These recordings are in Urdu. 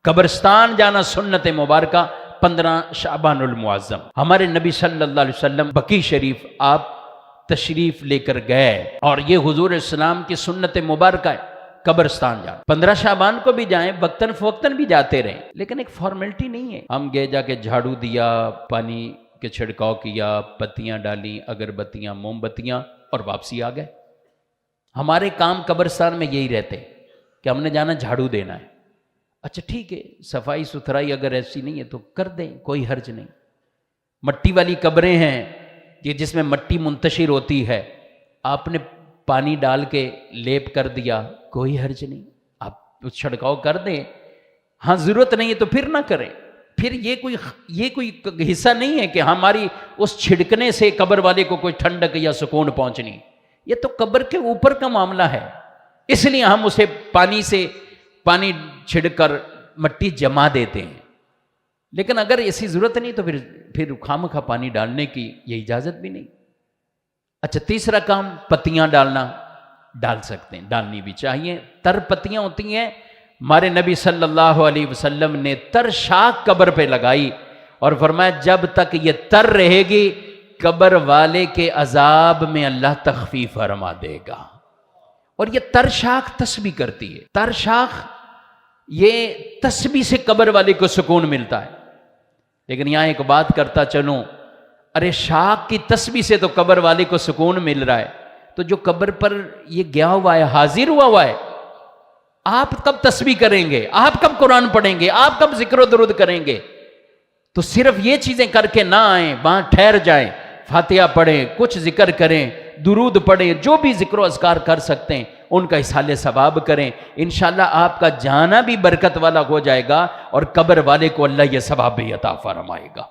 قبرستان جانا سنت مبارکہ 15 شعبان المعظم۔ ہمارے نبی صلی اللہ علیہ وسلم بقیع شریف آپ تشریف لے کر گئے، اور یہ حضور اسلام کی سنت مبارکہ ہے قبرستان جانا۔ 15 شعبان کو بھی جائیں، وقتاً فوقتاً بھی جاتے رہیں، لیکن ایک فارمیلٹی نہیں ہے ہم گئے جا کے جھاڑو دیا، پانی کے چھڑکاؤ کیا، پتیاں ڈالی، اگربتیاں، موم بتیاں، اور واپسی آ گئے۔ ہمارے کام قبرستان میں یہی رہتے کہ ہم نے جانا جھاڑو دینا ہے۔ اچھا ٹھیک ہے، صفائی ستھرائی اگر ایسی نہیں ہے تو کر دیں، کوئی حرج نہیں۔ مٹی والی قبریں ہیں کہ جس میں مٹی منتشر ہوتی ہے، آپ نے پانی ڈال کے لیپ کر دیا، کوئی حرج نہیں، آپ چھڑکاؤ کر دیں۔ ہاں ضرورت نہیں ہے تو پھر نہ کریں۔ پھر یہ کوئی حصہ نہیں ہے کہ ہماری اس چھڑکنے سے قبر والے کو کوئی ٹھنڈک یا سکون پہنچنی، یہ تو قبر کے اوپر کا معاملہ ہے، اس لیے ہم اسے پانی چھڑک کر مٹی جما دیتے ہیں۔ لیکن اگر ایسی ضرورت نہیں تو پھر خواہ پانی ڈالنے کی یہ اجازت بھی نہیں۔ اچھا تیسرا کام، پتیاں ڈالنا، ڈال سکتے ہیں، ڈالنی بھی چاہیے۔ تر پتیاں ہوتی ہیں، ہمارے نبی صلی اللہ علیہ وسلم نے تر شاخ قبر پہ لگائی اور فرمایا جب تک یہ تر رہے گی قبر والے کے عذاب میں اللہ تخفیف فرما دے گا۔ اور یہ تر شاخ تسبیح کرتی ہے، تر شاخ یہ تسبیح سے قبر والے کو سکون ملتا ہے۔ لیکن یہاں ایک بات کرتا چلوں، ارے شاخ کی تسبیح سے تو قبر والے کو سکون مل رہا ہے، تو جو قبر پر یہ گیا ہوا ہے، حاضر ہوا ہے، آپ کب تسبیح کریں گے؟ آپ کب قرآن پڑھیں گے؟ آپ کب ذکر و درود کریں گے؟ تو صرف یہ چیزیں کر کے نہ آئیں، وہاں ٹھہر جائیں، فاتحہ پڑھیں، کچھ ذکر کریں، درود پڑھیں، جو بھی ذکر و اذکار کر سکتے ہیں ان کا اصحال ثواب کریں۔ انشاءاللہ آپ کا جانا بھی برکت والا ہو جائے گا اور قبر والے کو اللہ یہ ثواب بھی عطا فرمائے گا۔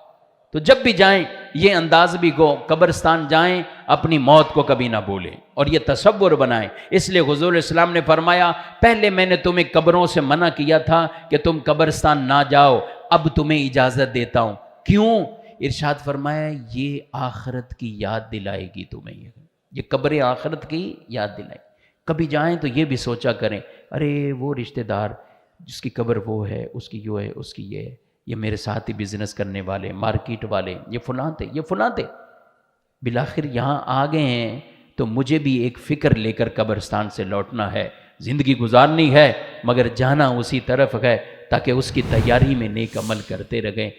تو جب بھی جائیں یہ انداز بھی گو، قبرستان جائیں اپنی موت کو کبھی نہ بھولیں اور یہ تصور بنائیں۔ اس لیے حضور اسلام نے فرمایا پہلے میں نے تمہیں قبروں سے منع کیا تھا کہ تم قبرستان نہ جاؤ، اب تمہیں اجازت دیتا ہوں۔ کیوں؟ ارشاد فرمایا یہ آخرت کی یاد دلائے گی تمہیں، یہ قبریں آخرت کی یاد دلائیں۔ کبھی جائیں تو یہ بھی سوچا کریں، ارے وہ رشتہ دار جس کی قبر وہ ہے، اس کی یہ ہے، اس کی یہ ہے، یہ میرے ساتھ ہی بزنس کرنے والے، مارکیٹ والے، یہ فلاں تھے، بالآخر یہاں آ گئے ہیں تو مجھے بھی ایک فکر لے کر قبرستان سے لوٹنا ہے، زندگی گزارنی ہے، مگر جانا اسی طرف ہے تاکہ اس کی تیاری میں نیک عمل کرتے رہیں۔